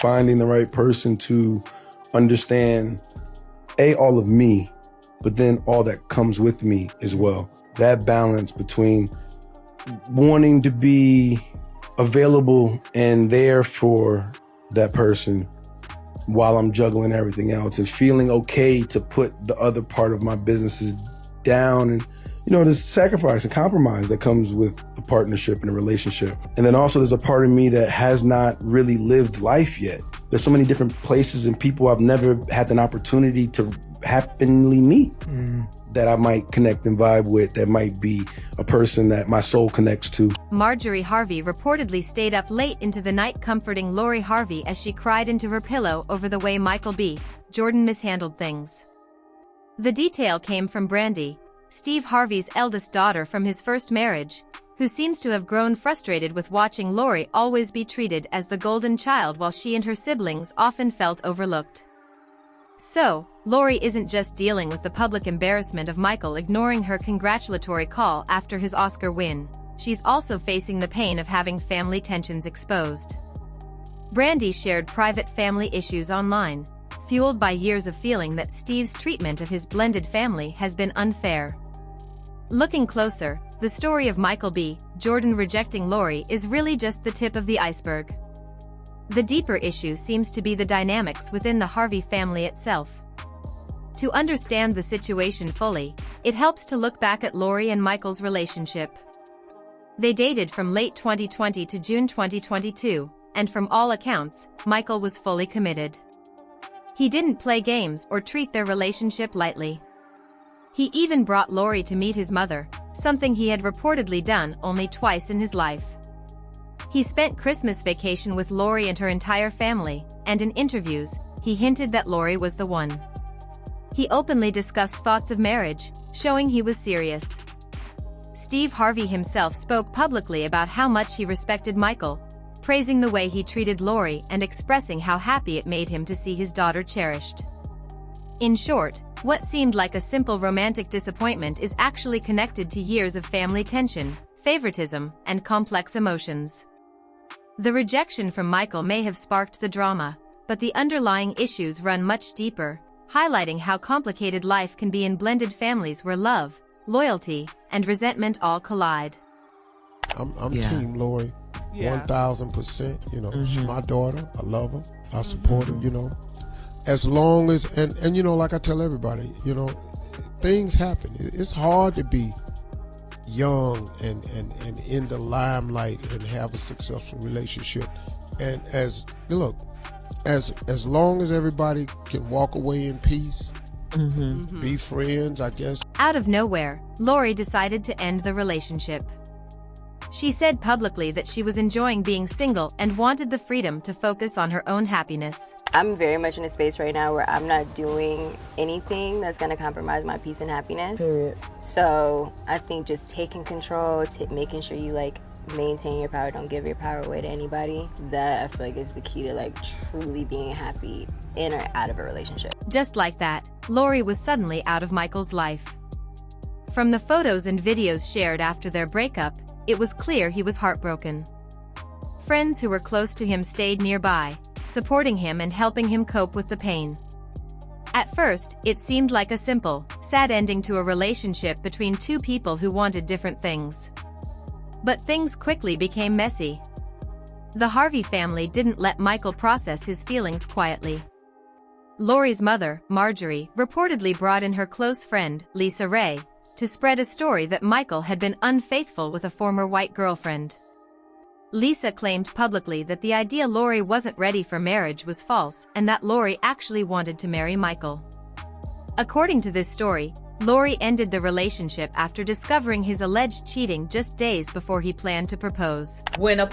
finding the right person to understand, all of me, but then all that comes with me as well. That balance between wanting to be available and there for that person while I'm juggling everything else, and feeling okay to put the other part of my businesses down, and there's sacrifice and compromise that comes with a partnership and a relationship. And then also there's a part of me that has not really lived life yet. There's so many different places and people I've never had an opportunity to happily meet that I might connect and vibe with, that might be a person that my soul connects to. Marjorie Harvey reportedly stayed up late into the night comforting Lori Harvey as she cried into her pillow over the way Michael B. Jordan mishandled things. The detail came from Brandy, Steve Harvey's eldest daughter from his first marriage, who seems to have grown frustrated with watching Lori always be treated as the golden child while she and her siblings often felt overlooked. So, Lori isn't just dealing with the public embarrassment of Michael ignoring her congratulatory call after his Oscar win, she's also facing the pain of having family tensions exposed. Brandy shared private family issues online, fueled by years of feeling that Steve's treatment of his blended family has been unfair. Looking closer, the story of Michael B. Jordan rejecting Lori is really just the tip of the iceberg. The deeper issue seems to be the dynamics within the Harvey family itself. To understand the situation fully, it helps to look back at Lori and Michael's relationship. They dated from late 2020 to June 2022, and from all accounts, Michael was fully committed. He didn't play games or treat their relationship lightly. He even brought Lori to meet his mother, something he had reportedly done only twice in his life. He spent Christmas vacation with Lori and her entire family, and in interviews, he hinted that Lori was the one. He openly discussed thoughts of marriage, showing he was serious. Steve Harvey himself spoke publicly about how much he respected Michael, praising the way he treated Lori and expressing how happy it made him to see his daughter cherished. In short, what seemed like a simple romantic disappointment is actually connected to years of family tension, favoritism, and complex emotions. The rejection from Michael may have sparked the drama, but the underlying issues run much deeper, highlighting how complicated life can be in blended families where love, loyalty, and resentment all collide. I'm Team Lori, 1,000%. She's my daughter. I love her. I support her. As long as, and like I tell everybody, things happen. It's hard to be young and in the limelight and have a successful relationship. And as long as everybody can walk away in peace, be friends, I guess. Out of nowhere, Lori decided to end the relationship. She said publicly that she was enjoying being single and wanted the freedom to focus on her own happiness. I'm very much in a space right now where I'm not doing anything that's going to compromise my peace and happiness. Period. So I think just taking control, making sure you maintain your power, don't give your power away to anybody. That I feel like is the key to truly being happy in or out of a relationship. Just like that, Lori was suddenly out of Michael's life. From the photos and videos shared after their breakup, it was clear he was heartbroken. Friends who were close to him stayed nearby, supporting him and helping him cope with the pain. At first, it seemed like a simple, sad ending to a relationship between two people who wanted different things. But things quickly became messy. The Harvey family didn't let Michael process his feelings quietly. Lori's mother, Marjorie, reportedly brought in her close friend, Lisa Ray, to spread a story that Michael had been unfaithful with a former white girlfriend. Lisa claimed publicly that the idea Lori wasn't ready for marriage was false and that Lori actually wanted to marry Michael. According to this story, Lori ended the relationship after discovering his alleged cheating just days before he planned to propose. When a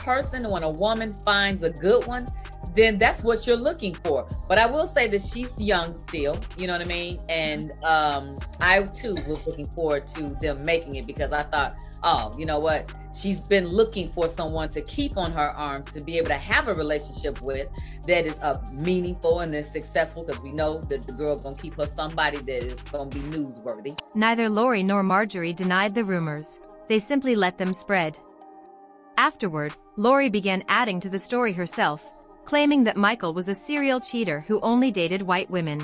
woman finds a good one, then that's what you're looking for. But I will say that she's young still, you know what I mean? And I too was looking forward to them making it, because I thought, oh, you know what? She's been looking for someone to keep on her arm, to be able to have a relationship with that is meaningful and is successful, because we know that the girl's gonna keep her somebody that is gonna be newsworthy. Neither Lori nor Marjorie denied the rumors. They simply let them spread. Afterward, Lori began adding to the story herself, claiming that Michael was a serial cheater who only dated white women.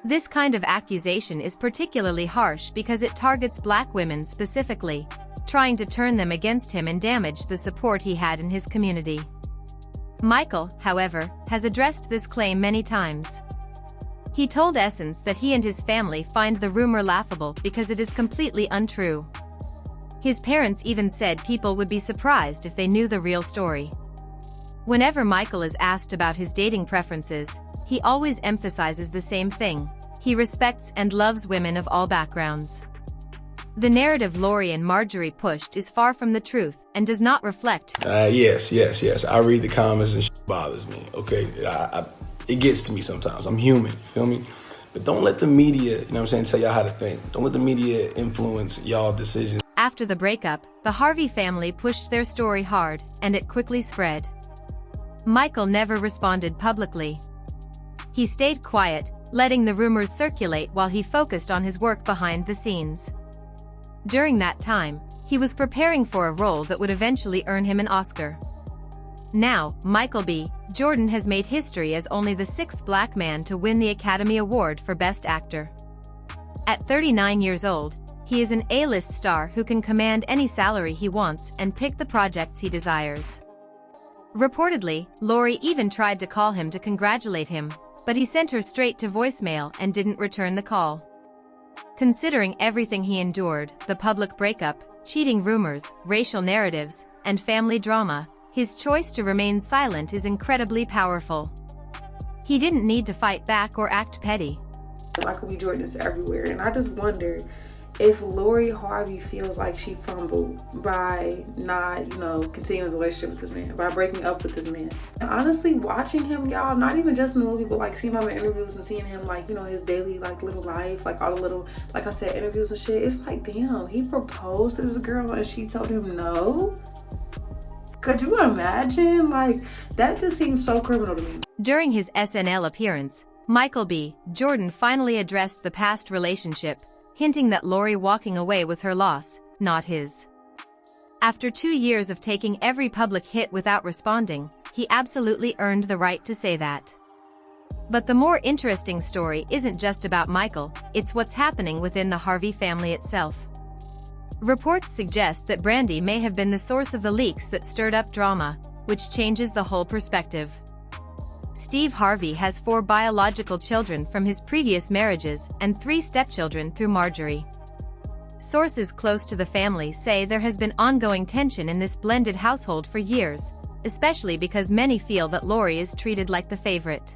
This kind of accusation is particularly harsh because it targets black women specifically, trying to turn them against him and damage the support he had in his community. Michael, however, has addressed this claim many times. He told Essence that he and his family find the rumor laughable because it is completely untrue. His parents even said people would be surprised if they knew the real story. Whenever Michael is asked about his dating preferences, he always emphasizes the same thing: he respects and loves women of all backgrounds. The narrative Lori and Marjorie pushed is far from the truth and does not reflect. Yes. I read the comments and shit bothers me, okay? It gets to me sometimes. I'm human, feel me? But don't let the media, you know what I'm saying, tell y'all how to think. Don't let the media influence y'all decisions. After the breakup, the Harvey family pushed their story hard, and it quickly spread. Michael never responded publicly. He stayed quiet, letting the rumors circulate while he focused on his work behind the scenes. During that time, he was preparing for a role that would eventually earn him an Oscar. Now, Michael B. Jordan has made history as only the 6th black man to win the Academy Award for Best Actor. At 39 years old, he is an A-list star who can command any salary he wants and pick the projects he desires. Reportedly, Lori even tried to call him to congratulate him, but he sent her straight to voicemail and didn't return the call. Considering everything he endured, the public breakup, cheating rumors, racial narratives, and family drama, his choice to remain silent is incredibly powerful. He didn't need to fight back or act petty. Michael B. Jordan is everywhere, and I just wonder if Lori Harvey feels like she fumbled by not, continuing the relationship with this man, by breaking up with this man. And honestly, watching him, y'all, not even just in the movie, but like seeing all the interviews and seeing him, like, his daily, like, little life, like all the little, like I said, interviews and shit, it's like, damn, he proposed to this girl and she told him no? Could you imagine? Like, that just seems so criminal to me. During his SNL appearance, Michael B. Jordan finally addressed the past relationship, hinting that Lori walking away was her loss, not his. After 2 years of taking every public hit without responding, he absolutely earned the right to say that. But the more interesting story isn't just about Michael, it's what's happening within the Harvey family itself. Reports suggest that Brandy may have been the source of the leaks that stirred up drama, which changes the whole perspective. Steve Harvey has 4 biological children from his previous marriages and 3 stepchildren through Marjorie. Sources close to the family say there has been ongoing tension in this blended household for years, especially because many feel that Lori is treated like the favorite.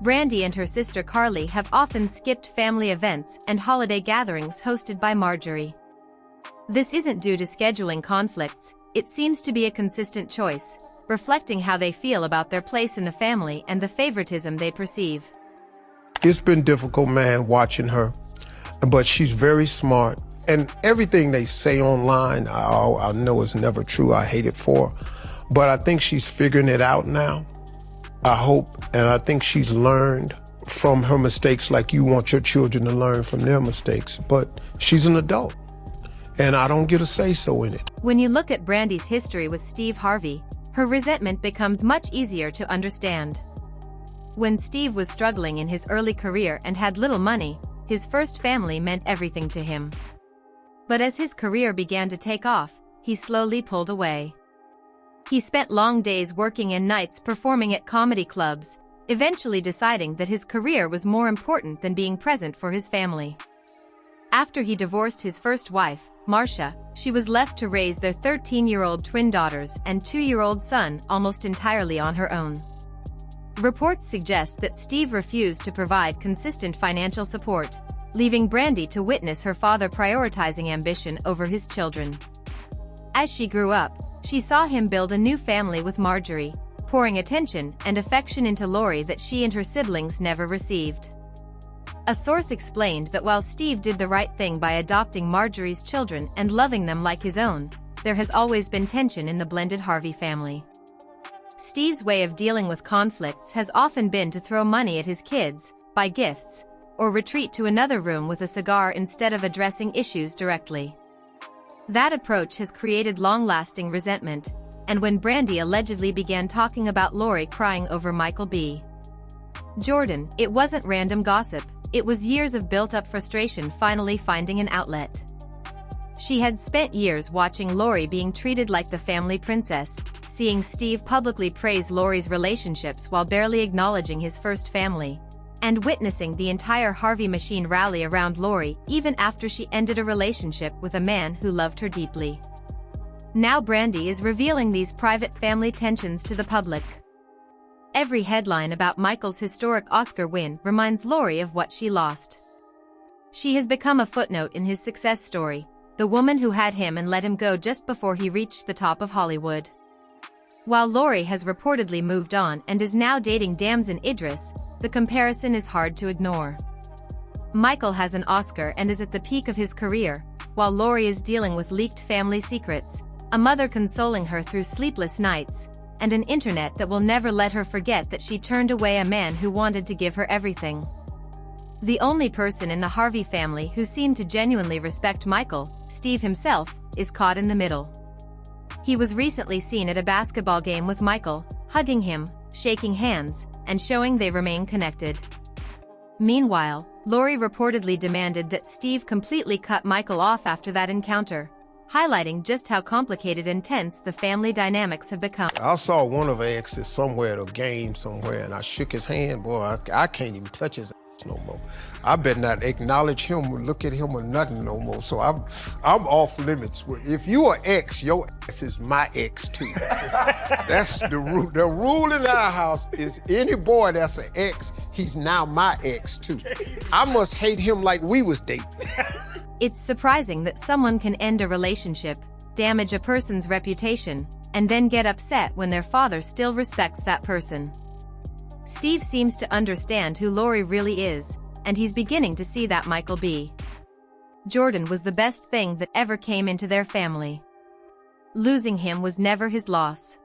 Brandy and her sister Carly have often skipped family events and holiday gatherings hosted by Marjorie. This isn't due to scheduling conflicts, it seems to be a consistent choice, reflecting how they feel about their place in the family and the favoritism they perceive. It's been difficult, man, watching her, but she's very smart. And everything they say online, I know is never true. I hate it for her. But I think she's figuring it out now. I hope, and I think she's learned from her mistakes like you want your children to learn from their mistakes. But she's an adult, and I don't get a say-so in it. When you look at Brandy's history with Steve Harvey, her resentment becomes much easier to understand. When Steve was struggling in his early career and had little money, his first family meant everything to him. But as his career began to take off, he slowly pulled away. He spent long days working and nights performing at comedy clubs, eventually deciding that his career was more important than being present for his family. After he divorced his first wife, Marcia, she was left to raise their 13-year-old twin daughters and 2-year-old son almost entirely on her own. Reports suggest that Steve refused to provide consistent financial support, leaving Brandy to witness her father prioritizing ambition over his children. As she grew up, she saw him build a new family with Marjorie, pouring attention and affection into Lori that she and her siblings never received. A source explained that while Steve did the right thing by adopting Marjorie's children and loving them like his own, there has always been tension in the blended Harvey family. Steve's way of dealing with conflicts has often been to throw money at his kids, buy gifts, or retreat to another room with a cigar instead of addressing issues directly. That approach has created long-lasting resentment, and when Brandy allegedly began talking about Lori crying over Michael B. Jordan, it wasn't random gossip, it was years of built-up frustration finally finding an outlet. She had spent years watching Lori being treated like the family princess, seeing Steve publicly praise Lori's relationships while barely acknowledging his first family, and witnessing the entire Harvey machine rally around Lori even after she ended a relationship with a man who loved her deeply. Now Brandy is revealing these private family tensions to the public. Every headline about Michael's historic Oscar win reminds Lori of what she lost. She has become a footnote in his success story, the woman who had him and let him go just before he reached the top of Hollywood. While Lori has reportedly moved on and is now dating Damson Idris, the comparison is hard to ignore. Michael has an Oscar and is at the peak of his career, while Lori is dealing with leaked family secrets, a mother consoling her through sleepless nights, and an internet that will never let her forget that she turned away a man who wanted to give her everything. The only person in the Harvey family who seemed to genuinely respect Michael, Steve himself, is caught in the middle. He was recently seen at a basketball game with Michael, hugging him, shaking hands, and showing they remain connected. Meanwhile, Lori reportedly demanded that Steve completely cut Michael off after that encounter, highlighting just how complicated and tense the family dynamics have become. I saw one of her exes somewhere at a game somewhere, and I shook his hand. Boy, I can't even touch his ass no more. I better not acknowledge him or look at him or nothing no more. So I'm off limits. If you are ex, your ex is my ex too. That's the rule. The rule in our house is any boy that's an ex, he's now my ex too. I must hate him like we was dating. It's surprising that someone can end a relationship, damage a person's reputation, and then get upset when their father still respects that person. Steve seems to understand who Lori really is, and he's beginning to see that Michael B. Jordan was the best thing that ever came into their family. Losing him was never his loss.